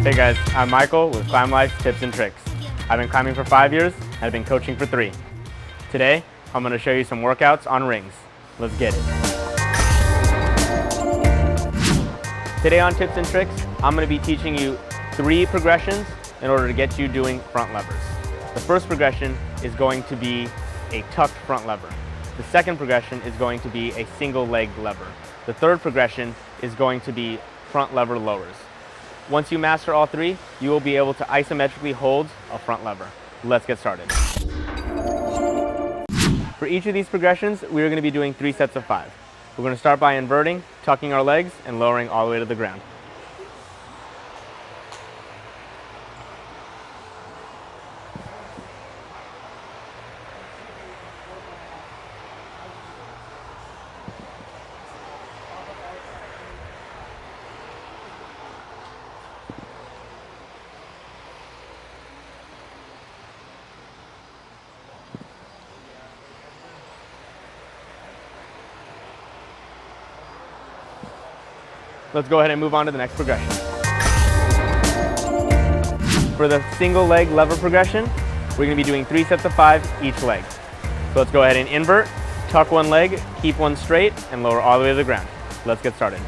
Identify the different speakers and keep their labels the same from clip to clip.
Speaker 1: Hey guys, I'm Michael with Climblife Tips and Tricks. I've been climbing for 5 years and I've been coaching for 3. Today, I'm going to show you some workouts on rings. Let's get it. Today on Tips and Tricks, I'm going to be teaching you 3 progressions in order to get you doing front levers. The first progression is going to be a tucked front lever. The second progression is going to be a single leg lever. The third progression is going to be front lever lowers. Once you master all 3, you will be able to isometrically hold a front lever. Let's get started. For each of these progressions, we are going to be doing 3 sets of 5. We're going to start by inverting, tucking our legs, and lowering all the way to the ground. Let's go ahead and move on to the next progression. For the single leg lever progression, we're going to be doing 3 sets of 5 each leg. So let's go ahead and invert, tuck one leg, keep one straight, and lower all the way to the ground. Let's get started.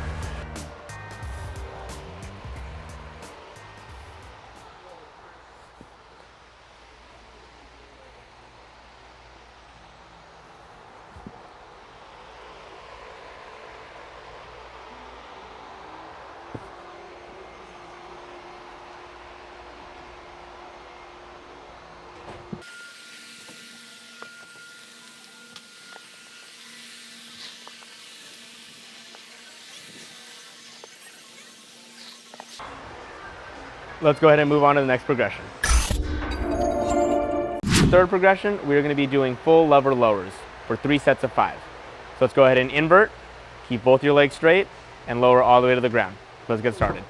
Speaker 1: Let's go ahead and move on to the next progression. The third progression, we are going to be doing full lever lowers for 3 sets of 5. So let's go ahead and invert, keep both your legs straight, and lower all the way to the ground. Let's get started.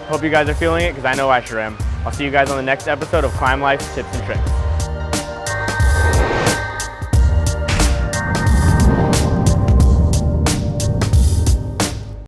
Speaker 1: Hope you guys are feeling it, because I know I sure am. I'll see you guys on the next episode of Climblife Tips and Tricks.